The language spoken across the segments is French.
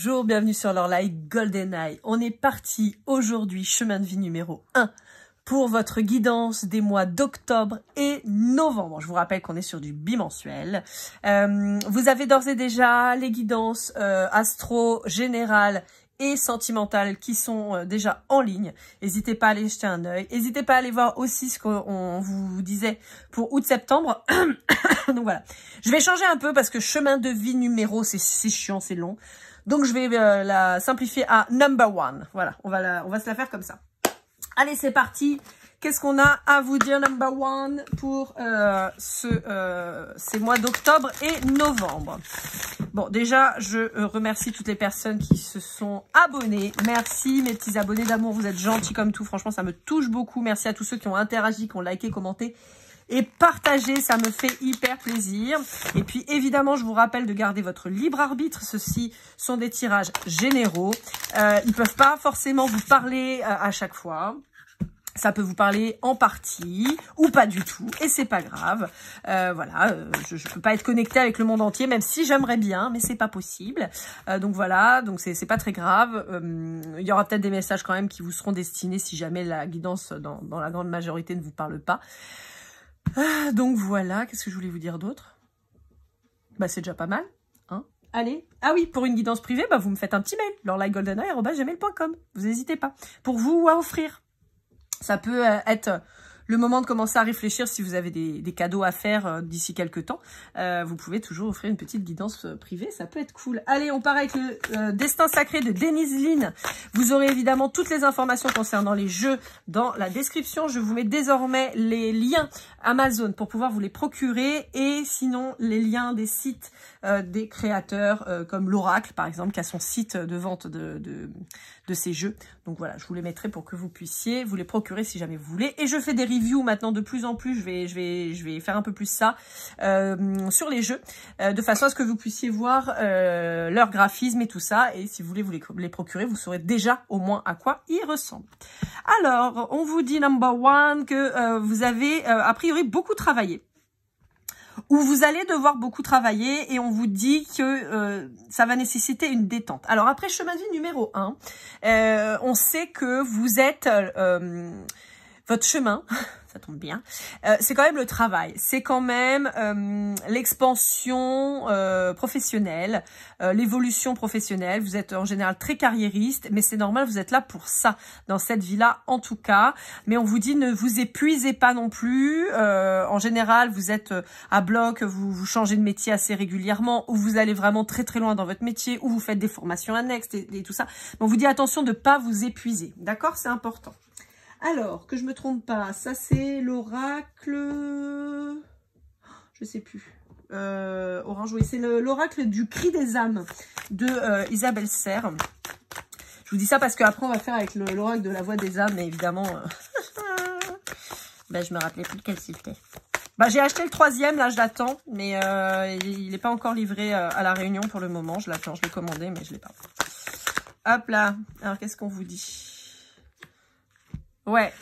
Bonjour, bienvenue sur leur live GoldenEye. On est parti aujourd'hui, chemin de vie numéro 1, pour votre guidance des mois d'octobre et novembre. Je vous rappelle qu'on est sur du bimensuel. Vous avez d'ores et déjà les guidances astro, générales et sentimentales qui sont déjà en ligne. N'hésitez pas à aller jeter un œil. N'hésitez pas à aller voir aussi ce qu'on vous disait pour août-septembre. Donc voilà. Je vais changer un peu parce que chemin de vie numéro, c'est chiant, c'est long. Donc je vais la simplifier à number 1. Voilà, on va se la faire comme ça. Allez, c'est parti. Qu'est-ce qu'on a à vous dire number 1 pour ces mois d'octobre et novembre? Bon, déjà, je remercie toutes les personnes qui se sont abonnées. Merci mes petits abonnés d'amour, vous êtes gentils comme tout. Franchement, ça me touche beaucoup. Merci à tous ceux qui ont interagi, qui ont liké, commenté et partagé. Ça me fait hyper plaisir. Et puis, évidemment, je vous rappelle de garder votre libre arbitre. Ceux-ci sont des tirages généraux. Ils ne peuvent pas forcément vous parler à chaque fois. Ça peut vous parler en partie ou pas du tout et c'est pas grave. Voilà, je peux pas être connectée avec le monde entier, même si j'aimerais bien, mais c'est pas possible. Donc voilà, donc c'est pas très grave. Il y aura peut-être des messages quand même qui vous seront destinés si jamais la guidance dans la grande majorité ne vous parle pas. Donc voilà, qu'est-ce que je voulais vous dire d'autre? Bah c'est déjà pas mal, hein. Allez, ah oui, pour une guidance privée, bah vous me faites un petit mail, lorelai.goldeneye@gmail.com. Vous n'hésitez pas. Pour vous ou à offrir. Ça peut être le moment de commencer à réfléchir si vous avez des cadeaux à faire d'ici quelques temps. Vous pouvez toujours offrir une petite guidance privée, ça peut être cool. Allez, on part avec le Destin Sacré de Denise Lynn. Vous aurez évidemment toutes les informations concernant les jeux dans la description. Je vous mets désormais les liens Amazon pour pouvoir vous les procurer et sinon les liens des sites des créateurs comme l'Oracle par exemple qui a son site de vente de ces jeux. Donc voilà, je vous les mettrai pour que vous puissiez vous les procurer si jamais vous voulez. Et je fais des reviews maintenant de plus en plus. Je vais faire un peu plus ça sur les jeux, de façon à ce que vous puissiez voir leur graphisme et tout ça. Et si vous voulez vous les procurer, vous saurez déjà au moins à quoi ils ressemblent. Alors, on vous dit number 1 que vous avez a priori beaucoup travaillé. Où vous allez devoir beaucoup travailler et on vous dit que ça va nécessiter une détente. Alors après, chemin de vie numéro 1, on sait que vous êtes... votre chemin, ça tombe bien, c'est quand même le travail, c'est quand même l'expansion professionnelle, l'évolution professionnelle. Vous êtes en général très carriériste, mais c'est normal, vous êtes là pour ça, dans cette vie-là en tout cas. Mais on vous dit ne vous épuisez pas non plus. En général, vous êtes à bloc, vous changez de métier assez régulièrement, ou vous allez vraiment très très loin dans votre métier, ou vous faites des formations annexes et tout ça. Mais on vous dit attention de ne pas vous épuiser, d'accord? C'est important. Alors, que je me trompe pas, ça c'est l'oracle, je sais plus, orange, oui, c'est l'oracle du cri des âmes de Isabelle Serre. Je vous dis ça parce qu'après on va faire avec l'oracle de la voix des âmes, mais évidemment, ben, je me rappelais plus de quel c'était. Bah, j'ai acheté le 3e, là je l'attends, mais il n'est pas encore livré à la Réunion pour le moment, je l'attends, je l'ai commandé, mais je l'ai pas. Hop là, alors qu'est-ce qu'on vous dit? Ouais,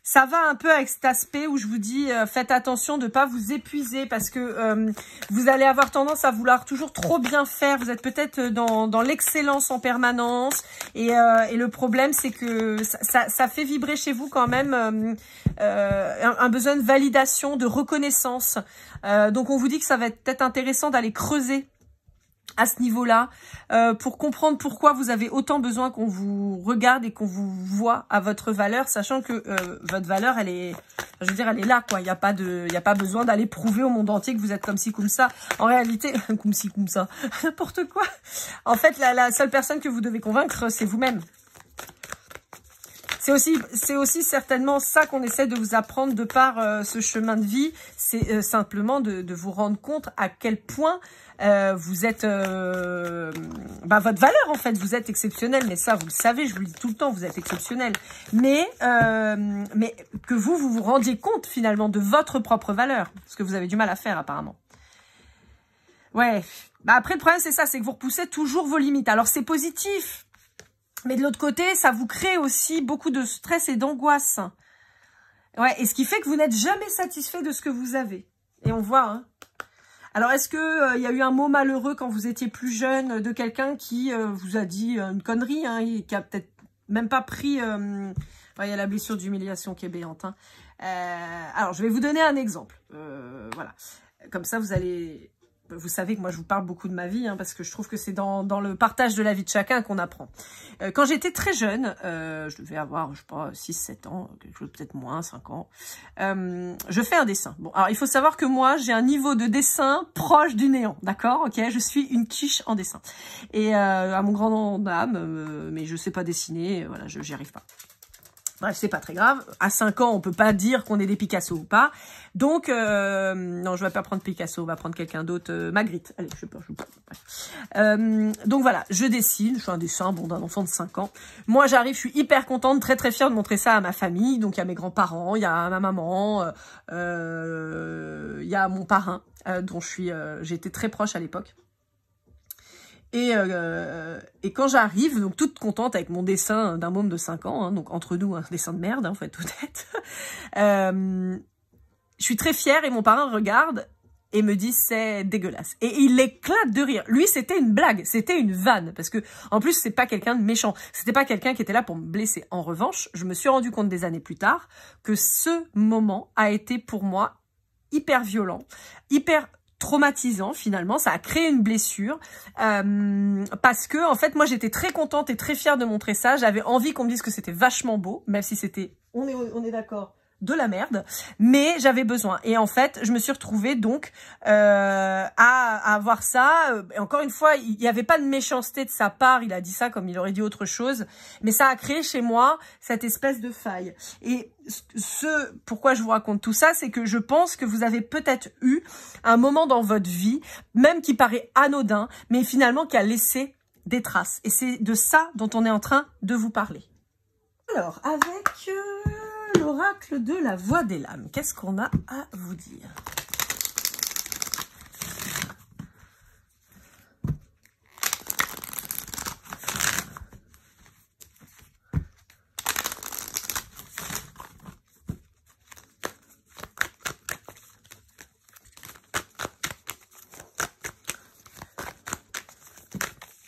ça va un peu avec cet aspect où je vous dis faites attention de ne pas vous épuiser parce que vous allez avoir tendance à vouloir toujours trop bien faire. Vous êtes peut-être dans l'excellence en permanence et le problème c'est que ça fait vibrer chez vous quand même un besoin de validation, de reconnaissance. Donc on vous dit que ça va être peut-être intéressant d'aller creuser à ce niveau-là, pour comprendre pourquoi vous avez autant besoin qu'on vous regarde et qu'on vous voit à votre valeur, sachant que votre valeur, elle est, je veux dire, elle est là, quoi. Il n'y a pas besoin d'aller prouver au monde entier que vous êtes comme ci, comme ça. En réalité, comme ci, comme ça, n'importe quoi. En fait, la seule personne que vous devez convaincre, c'est vous-même. C'est aussi certainement ça qu'on essaie de vous apprendre de par ce chemin de vie. C'est simplement de vous rendre compte à quel point vous êtes... votre valeur, en fait, vous êtes exceptionnel. Mais ça, vous le savez, je vous le dis tout le temps, vous êtes exceptionnel. Mais que vous rendiez compte, finalement, de votre propre valeur. Ce que vous avez du mal à faire, apparemment. Ouais. Bah, après, le problème, c'est ça, c'est que vous repoussez toujours vos limites. Alors, c'est positif. Mais de l'autre côté, ça vous crée aussi beaucoup de stress et d'angoisse. Ouais, et ce qui fait que vous n'êtes jamais satisfait de ce que vous avez. Et on voit, hein. Alors, est-ce que il y a eu un mot malheureux quand vous étiez plus jeune de quelqu'un qui vous a dit une connerie, hein, et qui a peut-être même pas pris... il y a la blessure d'humiliation qui est béante. Hein. Alors, je vais vous donner un exemple. Voilà. Comme ça, vous savez que moi, je vous parle beaucoup de ma vie, hein, parce que je trouve que c'est dans le partage de la vie de chacun qu'on apprend. Quand j'étais très jeune, je devais avoir, je sais pas, 6-7 ans, quelque chose peut-être moins, 5 ans, je fais un dessin. Bon, alors, il faut savoir que moi, j'ai un niveau de dessin proche du néant, d'accord? Ok, je suis une quiche en dessin. Et à mon grand âme, mais je sais pas dessiner, voilà, j'y arrive pas. Bref, c'est pas très grave. À 5 ans, on peut pas dire qu'on est des Picasso ou pas. Donc, non, je vais pas prendre Picasso, on va prendre quelqu'un d'autre. Magritte. Allez, je sais pas. Donc voilà, je dessine. Je fais un dessin d'un enfant de 5 ans. Moi, j'arrive, je suis hyper contente, très très fière de montrer ça à ma famille. Donc, il y a mes grands-parents, il y a ma maman, il y a mon parrain, dont j'étais très proche à l'époque. Et quand j'arrive, donc toute contente avec mon dessin d'un môme de 5 ans, hein, donc entre nous, un dessin de merde, hein, faut être honnête, je suis très fière et mon parrain regarde et me dit c'est dégueulasse. Et il éclate de rire. Lui, c'était une blague, c'était une vanne, parce que en plus, c'est pas quelqu'un de méchant, c'était pas quelqu'un qui était là pour me blesser. En revanche, je me suis rendu compte des années plus tard que ce moment a été pour moi hyper violent, hyper traumatisant finalement, ça a créé une blessure parce que en fait moi j'étais très contente et très fière de montrer ça, j'avais envie qu'on me dise que c'était vachement beau, même si c'était, on est d'accord, de la merde, mais j'avais besoin. Et en fait, je me suis retrouvée donc à avoir ça. Et encore une fois, il n'y avait pas de méchanceté de sa part, il a dit ça comme il aurait dit autre chose, mais ça a créé chez moi cette espèce de faille. Et pourquoi je vous raconte tout ça, c'est que je pense que vous avez peut-être eu un moment dans votre vie, même qui paraît anodin, mais finalement qui a laissé des traces. Et c'est de ça dont on est en train de vous parler. Alors, avec l'oracle de la voix des lames, qu'est-ce qu'on a à vous dire ?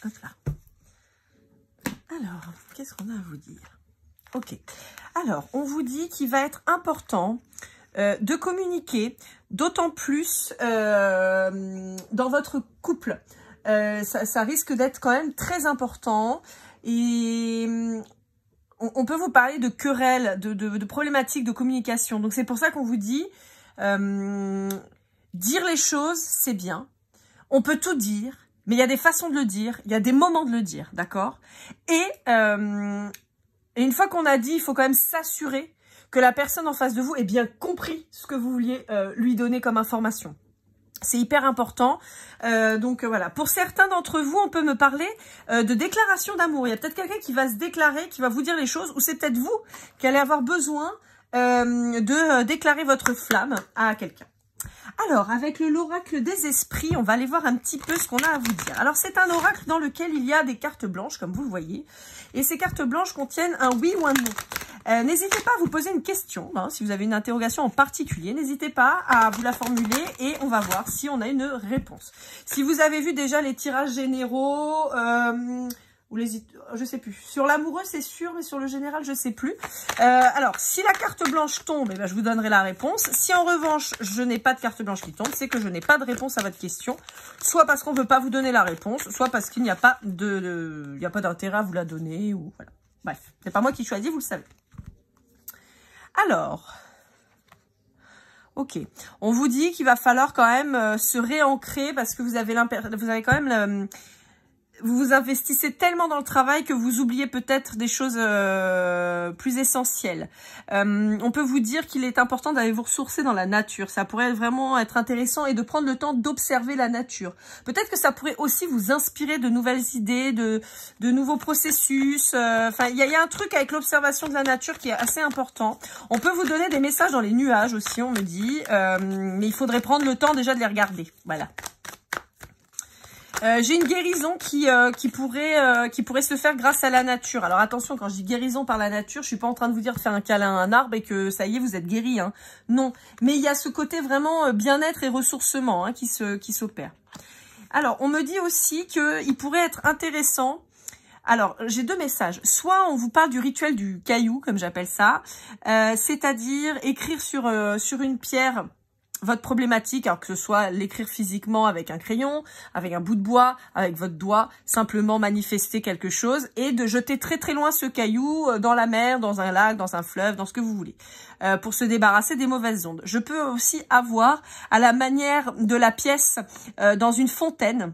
Hop là. Alors, qu'est-ce qu'on a à vous dire ? Ok. Alors, on vous dit qu'il va être important de communiquer, d'autant plus dans votre couple. Ça risque d'être quand même très important. Et on peut vous parler de querelles, de problématiques de communication. Donc, c'est pour ça qu'on vous dit, dire les choses, c'est bien. On peut tout dire, mais il y a des façons de le dire, il y a des moments de le dire, d'accord ? Et une fois qu'on a dit, il faut quand même s'assurer que la personne en face de vous ait bien compris ce que vous vouliez lui donner comme information. C'est hyper important. Donc voilà, pour certains d'entre vous, on peut me parler de déclaration d'amour. Il y a peut-être quelqu'un qui va se déclarer, qui va vous dire les choses, ou c'est peut-être vous qui allez avoir besoin de déclarer votre flamme à quelqu'un. Alors, avec l'oracle des esprits, on va aller voir un petit peu ce qu'on a à vous dire. Alors, c'est un oracle dans lequel il y a des cartes blanches, comme vous le voyez. Et ces cartes blanches contiennent un oui ou un non. N'hésitez pas à vous poser une question, hein, si vous avez une interrogation en particulier. N'hésitez pas à vous la formuler et on va voir si on a une réponse. Si vous avez vu déjà les tirages généraux... ou je sais plus. Sur l'amoureux, c'est sûr, mais sur le général, je sais plus. Alors, si la carte blanche tombe, eh ben, je vous donnerai la réponse. Si en revanche, je n'ai pas de carte blanche qui tombe, c'est que je n'ai pas de réponse à votre question. Soit parce qu'on ne veut pas vous donner la réponse, soit parce qu'il n'y a pas d'intérêt à vous la donner, ou voilà. Bref, c'est pas moi qui choisis, vous le savez. Alors, ok. On vous dit qu'il va falloir quand même se réancrer parce que vous avez quand même vous vous investissez tellement dans le travail que vous oubliez peut-être des choses plus essentielles. On peut vous dire qu'il est important d'aller vous ressourcer dans la nature. Ça pourrait vraiment être intéressant et de prendre le temps d'observer la nature. Peut-être que ça pourrait aussi vous inspirer de nouvelles idées, de nouveaux processus. Enfin, il y a un truc avec l'observation de la nature qui est assez important. On peut vous donner des messages dans les nuages aussi, on me dit. Mais il faudrait prendre le temps déjà de les regarder. Voilà. J'ai une guérison qui pourrait se faire grâce à la nature. Alors attention, quand je dis guérison par la nature, je suis pas en train de vous dire de faire un câlin à un arbre et que ça y est, vous êtes guéri, hein. Non, mais il y a ce côté vraiment bien-être et ressourcement, hein, qui s'opère. Alors, on me dit aussi qu'il pourrait être intéressant. Alors, j'ai deux messages. Soit on vous parle du rituel du caillou, comme j'appelle ça, c'est-à-dire écrire sur une pierre votre problématique, alors que ce soit l'écrire physiquement avec un crayon, avec un bout de bois, avec votre doigt, simplement manifester quelque chose et de jeter très très loin ce caillou dans la mer, dans un lac, dans un fleuve, dans ce que vous voulez, pour se débarrasser des mauvaises ondes. Je peux aussi avoir, à la manière de la pièce, dans une fontaine,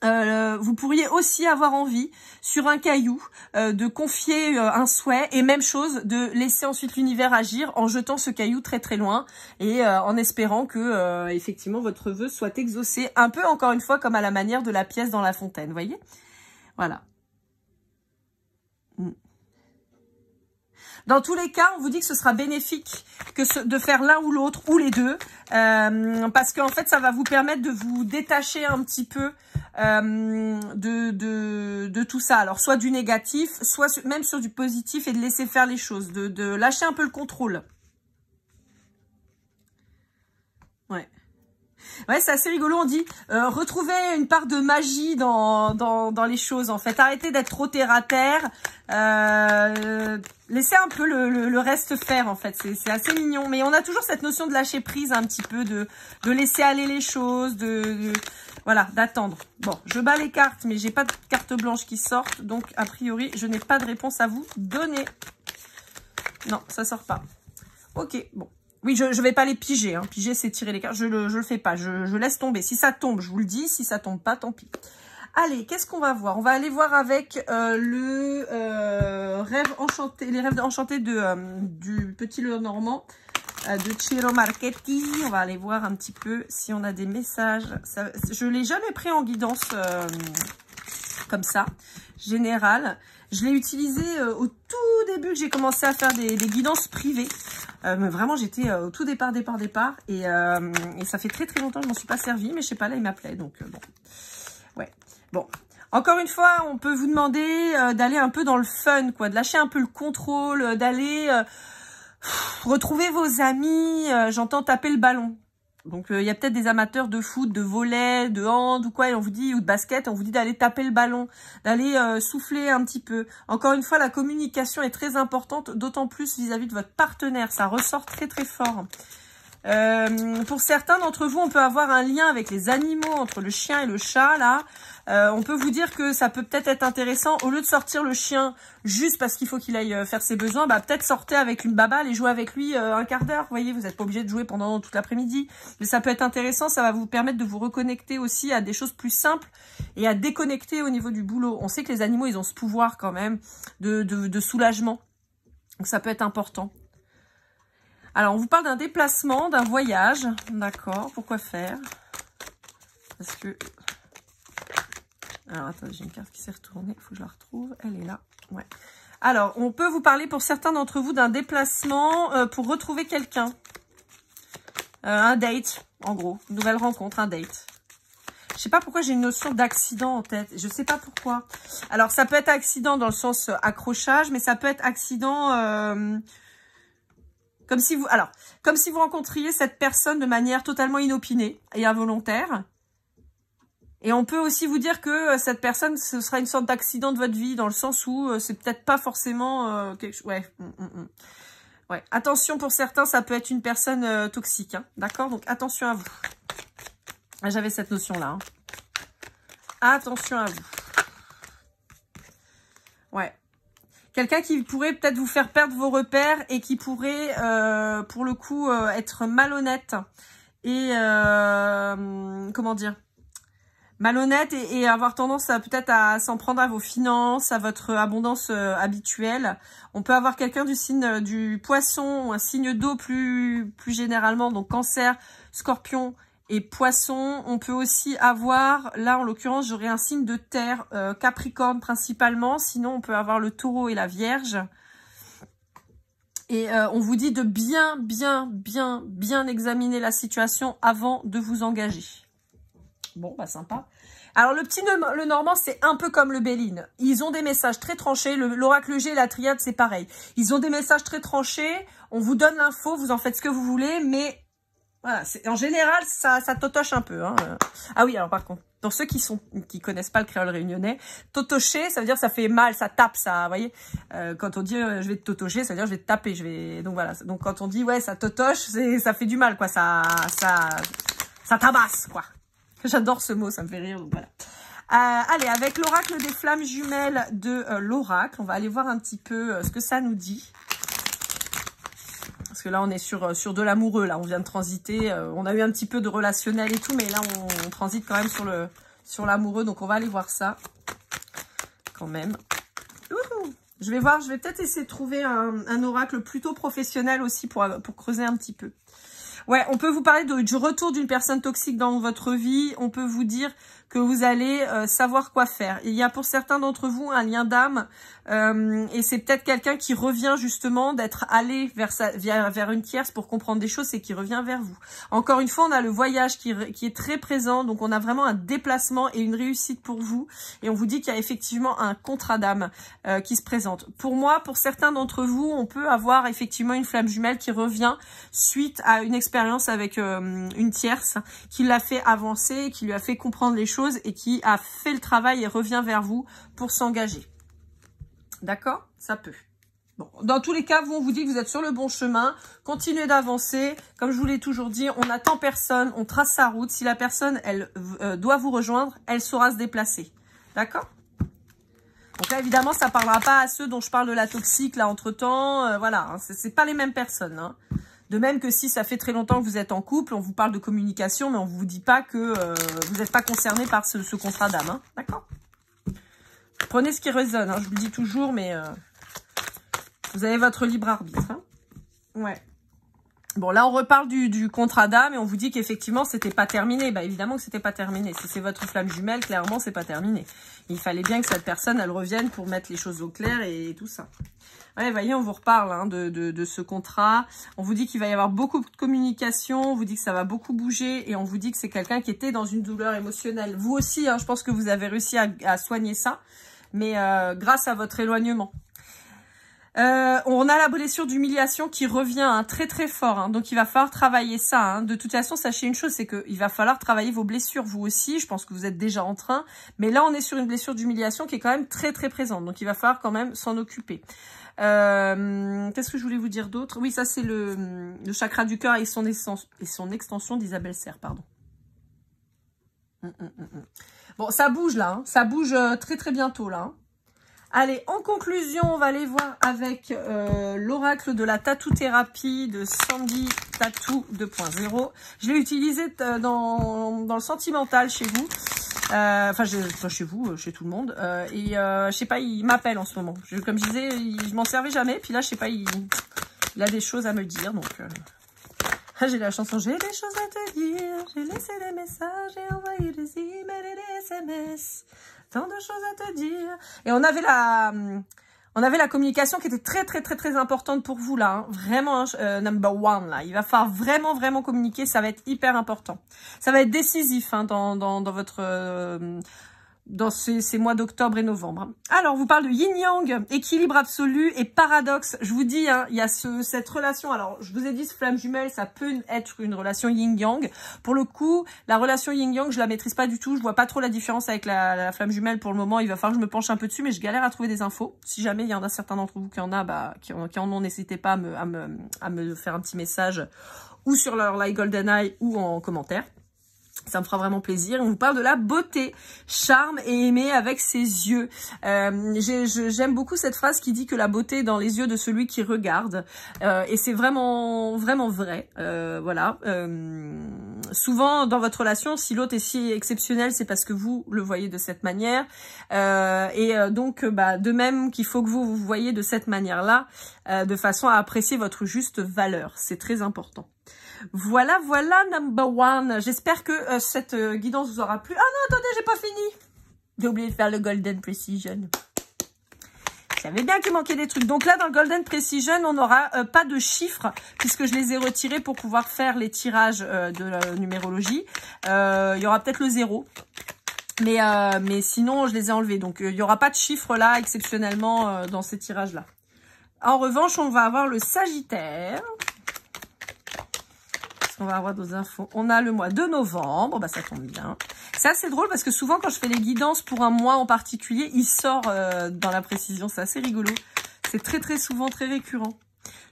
vous pourriez aussi avoir envie, sur un caillou, de confier un souhait, et même chose, de laisser ensuite l'univers agir en jetant ce caillou très très loin, et en espérant que, effectivement, votre vœu soit exaucé, un peu, encore une fois, comme à la manière de la pièce dans la fontaine, vous voyez? Voilà. Dans tous les cas, on vous dit que ce sera bénéfique de faire l'un ou l'autre, ou les deux, parce qu'en fait, ça va vous permettre de vous détacher un petit peu de tout ça. Alors, soit du négatif, soit même sur du positif et de laisser faire les choses, de lâcher un peu le contrôle. Ouais. Ouais, c'est assez rigolo, on dit retrouver une part de magie dans les choses, en fait. Arrêtez d'être trop terre à terre. Laissez un peu le reste faire, en fait. C'est assez mignon. Mais on a toujours cette notion de lâcher prise un petit peu, de laisser aller les choses, voilà, d'attendre. Bon, je bats les cartes, mais j'ai pas de carte blanche qui sortent. Donc, a priori, je n'ai pas de réponse à vous donner. Non, ça sort pas. Ok, bon. Oui, je vais pas les piger. Hein. Piger, c'est tirer les cartes. Je le fais pas. Je laisse tomber. Si ça tombe, je vous le dis. Si ça tombe pas, tant pis. Allez, qu'est-ce qu'on va voir? On va aller voir avec rêve enchanté, les rêves enchantés du petit Lenormand, de Ciro Marchetti. On va aller voir un petit peu si on a des messages. Ça, je l'ai jamais pris en guidance comme ça, générale. Je l'ai utilisé au tout début que j'ai commencé à faire des guidances privées. Mais vraiment, j'étais au tout départ. Et ça fait très très longtemps que je m'en suis pas servi. Mais je sais pas, là, il m'appelait. Donc, bon. Ouais. Bon. Encore une fois, on peut vous demander d'aller un peu dans le fun, quoi. De lâcher un peu le contrôle, d'aller retrouver vos amis. J'entends taper le ballon. Donc, il y a peut-être des amateurs de foot, de volley, de hand ou quoi, et on vous dit, ou de basket, on vous dit d'aller taper le ballon, d'aller souffler un petit peu. Encore une fois, la communication est très importante, d'autant plus vis-à-vis de votre partenaire. Ça ressort très très fort. Pour certains d'entre vous, on peut avoir un lien avec les animaux, entre le chien et le chat, là. On peut vous dire que ça peut peut-être être intéressant, au lieu de sortir le chien juste parce qu'il faut qu'il aille faire ses besoins, bah peut-être sortez avec une baba, allez jouer avec lui un quart d'heure, vous voyez, vous n'êtes pas obligé de jouer pendant toute l'après-midi. Mais ça peut être intéressant, ça va vous permettre de vous reconnecter aussi à des choses plus simples et à déconnecter au niveau du boulot. On sait que les animaux, ils ont ce pouvoir quand même de soulagement. Donc ça peut être important. Alors, on vous parle d'un déplacement, d'un voyage. D'accord, pourquoi faire? Parce que... Alors, attendez, j'ai une carte qui s'est retournée. Il faut que je la retrouve. Elle est là. Ouais. Alors, on peut vous parler pour certains d'entre vous d'un déplacement pour retrouver quelqu'un. Un date, en gros. Une nouvelle rencontre, un date. Je sais pas pourquoi j'ai une notion d'accident en tête. Je sais pas pourquoi. Alors, ça peut être accident dans le sens accrochage, mais ça peut être accident... Comme si vous rencontriez cette personne de manière totalement inopinée et involontaire. Et on peut aussi vous dire que cette personne, ce sera une sorte d'accident de votre vie, dans le sens où c'est peut-être pas forcément quelque chose... Ouais. Ouais. Attention, pour certains, ça peut être une personne toxique. Hein. D'accord? Donc, attention à vous. J'avais cette notion-là. Hein. Attention à vous. Ouais. Quelqu'un qui pourrait peut-être vous faire perdre vos repères et qui pourrait, pour le coup, être malhonnête et, comment dire, malhonnête et avoir tendance à peut-être à s'en prendre à vos finances, à votre abondance habituelle. On peut avoir quelqu'un du signe du poisson, ou un signe d'eau plus généralement, donc cancer, scorpion et poisson. On peut aussi avoir, là en l'occurrence, j'aurais un signe de terre, capricorne principalement. Sinon, on peut avoir le taureau et la vierge. Et on vous dit de bien examiner la situation avant de vous engager. Bon, bah sympa. Alors, le Normand, c'est un peu comme le Béline. Ils ont des messages très tranchés. L'oracle G et la triade, c'est pareil. Ils ont des messages très tranchés. On vous donne l'info, vous en faites ce que vous voulez, mais voilà, en général, ça totoche un peu. Hein. Ah oui, alors par contre, pour ceux qui connaissent pas le créole réunionnais, totocher, ça veut dire ça fait mal, ça tape, ça, vous voyez. Quand on dit je vais te totocher, ça veut dire je vais te taper, donc voilà. Donc quand on dit ouais, ça totoche, ça fait du mal, quoi. Ça tabasse, quoi. J'adore ce mot, ça me fait rire, donc voilà. Allez, avec l'oracle des flammes jumelles de l'oracle, on va aller voir un petit peu ce que ça nous dit. Parce que là, on est sur de l'amoureux, là, on vient de transiter. On a eu un petit peu de relationnel et tout, mais là, on transite quand même sur l'amoureux. Donc, on va aller voir ça, quand même. Ouhou. Je vais peut-être essayer de trouver un oracle plutôt professionnel aussi pour creuser un petit peu. Ouais, on peut vous parler du retour d'une personne toxique dans votre vie. On peut vous dire que vous allez savoir quoi faire. Il y a pour certains d'entre vous un lien d'âme et c'est peut-être quelqu'un qui revient justement d'être allé vers une tierce pour comprendre des choses et qui revient vers vous. Encore une fois, on a le voyage qui est très présent, donc on a vraiment un déplacement et une réussite pour vous. Et on vous dit qu'il y a effectivement un contrat d'âme qui se présente. Pour moi, pour certains d'entre vous, on peut avoir effectivement une flamme jumelle qui revient suite à une expérience avec une tierce qui l'a fait avancer, qui lui a fait comprendre les choses et qui a fait le travail et revient vers vous pour s'engager. D'accord? Ça peut. Bon, dans tous les cas, on vous dit que vous êtes sur le bon chemin. Continuez d'avancer. Comme je vous l'ai toujours dit, on n'attend personne, on trace sa route. Si la personne, elle doit vous rejoindre, elle saura se déplacer. D'accord? Donc là, évidemment, ça ne parlera pas à ceux dont je parle de la toxique, là, entre-temps. Voilà, hein, c'est pas les mêmes personnes. Hein. De même que si ça fait très longtemps que vous êtes en couple, on vous parle de communication, mais on ne vous dit pas que vous n'êtes pas concerné par ce contrat d'âme. Hein. D'accord? Prenez ce qui résonne, hein, je vous le dis toujours, mais vous avez votre libre arbitre. Hein. Ouais. Bon, là, on reparle du contrat d'âme et on vous dit qu'effectivement, c'était pas terminé. Bah, évidemment que c'était pas terminé. Si c'est votre flamme jumelle, clairement, c'est pas terminé. Il fallait bien que cette personne, elle revienne pour mettre les choses au clair et tout ça. Ouais, voyez, on vous reparle hein, de ce contrat. On vous dit qu'il va y avoir beaucoup de communication. On vous dit que ça va beaucoup bouger. Et on vous dit que c'est quelqu'un qui était dans une douleur émotionnelle. Vous aussi, hein, je pense que vous avez réussi à soigner ça. Mais grâce à votre éloignement. On a la blessure d'humiliation qui revient hein, très très fort. Hein, donc, il va falloir travailler ça. Hein. De toute façon, sachez une chose, c'est qu'il va falloir travailler vos blessures, vous aussi. Je pense que vous êtes déjà en train. Mais là, on est sur une blessure d'humiliation qui est quand même très très présente. Donc, il va falloir quand même s'en occuper. Qu'est-ce que je voulais vous dire d'autre? Oui, ça, c'est le chakra du cœur et son extension d'Isabelle Serre, pardon. Bon, ça bouge là. Hein. Ça bouge très très bientôt là. Hein. Allez, en conclusion, on va aller voir avec l'oracle de la tattoo-thérapie de Sandy Tattoo 2.0. Je l'ai utilisé dans le sentimental chez vous. Enfin, chez vous, chez tout le monde. Je sais pas, il m'appelle en ce moment. Comme je disais, je m'en servais jamais. Puis là, je sais pas, il a des choses à me dire. Donc, j'ai la chanson. J'ai des choses à te dire. J'ai laissé des messages. J'ai envoyé des emails et des SMS. Tant de choses à te dire. Et on avait la communication qui était très très très très importante pour vous là, hein. Vraiment number one là. Il va falloir vraiment vraiment communiquer, ça va être hyper important. Ça va être décisif hein, dans votre dans ces mois d'octobre et novembre. Alors, on vous parle de yin-yang, équilibre absolu et paradoxe. Je vous dis, hein, il y a cette relation. Alors, je vous ai dit, ce flamme jumelle, ça peut être une relation yin-yang. Pour le coup, la relation yin-yang, je la maîtrise pas du tout. Je vois pas trop la différence avec la flamme jumelle pour le moment. Il va falloir que je me penche un peu dessus, mais je galère à trouver des infos. Si jamais il y en a certains d'entre vous qui en ont, n'hésitez pas à me faire un petit message ou sur leur like GoldenEye ou en commentaire. Ça me fera vraiment plaisir. On vous parle de la beauté, charme et aimer avec ses yeux. J'aime beaucoup cette phrase qui dit que la beauté est dans les yeux de celui qui regarde. Et c'est vraiment, vraiment vrai. Voilà. Souvent, dans votre relation, si l'autre est si exceptionnel, c'est parce que vous le voyez de cette manière. Donc, de même qu'il faut que vous voyez de cette manière-là, de façon à apprécier votre juste valeur. C'est très important. Voilà, number one. J'espère que cette guidance vous aura plu. Ah non, attendez, j'ai pas fini. J'ai oublié de faire le Golden Precision. savais bien qu'il manquait des trucs. Donc là, dans le Golden Precision, on n'aura pas de chiffres, puisque je les ai retirés pour pouvoir faire les tirages de la numérologie. Il y aura peut-être le 0. Mais sinon, je les ai enlevés. Donc, il n'y aura pas de chiffres là, exceptionnellement, dans ces tirages-là. En revanche, on va avoir le Sagittaire. On va avoir nos infos. On a le mois de novembre. Bah, ça tombe bien. C'est assez drôle parce que souvent, quand je fais les guidances pour un mois en particulier, il sort dans la précision. C'est assez rigolo. C'est très, très souvent, très récurrent.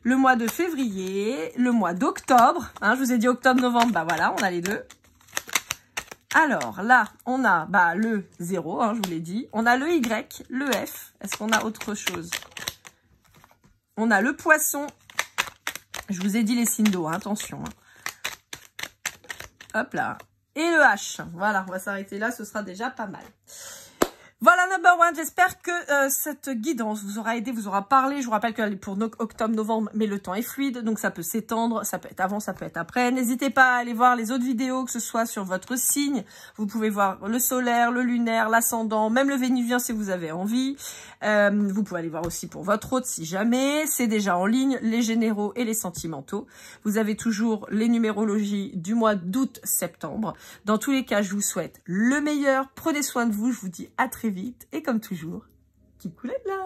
Le mois de février. Le mois d'octobre. Hein, je vous ai dit octobre-novembre. Bah, voilà, on a les deux. Alors, là, on a le 0, hein, je vous l'ai dit. On a le Y, le F. Est-ce qu'on a autre chose? On a le poisson. Je vous ai dit les signes d'eau, hein, attention. Hein. Hop là. Et le H. Voilà, on va s'arrêter là, ce sera déjà pas mal. Voilà, number one, j'espère que cette guidance vous aura aidé, vous aura parlé. Je vous rappelle qu'elle est pour octobre, novembre, mais le temps est fluide, donc ça peut s'étendre, ça peut être avant, ça peut être après. N'hésitez pas à aller voir les autres vidéos, que ce soit sur votre signe. Vous pouvez voir le solaire, le lunaire, l'ascendant, même le vénusien si vous avez envie. Vous pouvez aller voir aussi pour votre autre si jamais. C'est déjà en ligne, les généraux et les sentimentaux. Vous avez toujours les numérologies du mois d'août-septembre. Dans tous les cas, je vous souhaite le meilleur. Prenez soin de vous, je vous dis à très vite. Et comme toujours, keep cool and love.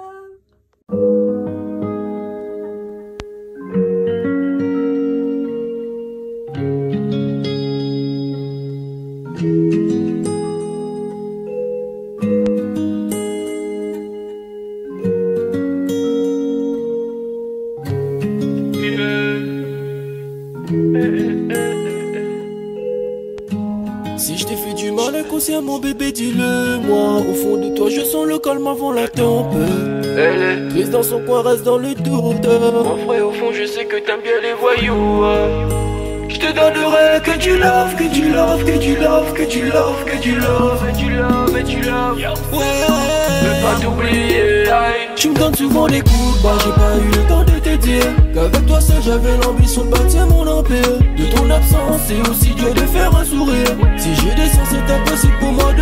Si je t'ai fait du mal inconsciemment bébé dis-le moi. Au fond de toi je sens le calme avant la tempête. Elle est triste dans son coin, reste dans le doute. Mon frère au fond je sais que t'aimes bien les voyous. Je te donnerai que du love, que du love, que du love, que du love, que du love, et du love, et du love. Ouais, ne pas t'oublier. Tu me donnes souvent des coups de barre, j'ai pas eu le temps de te dire qu'avec toi seul j'avais l'ambition de bâtir mon empire. De ton absence c'est aussi dur de faire un sourire. Si je descends c'est impossible pour moi de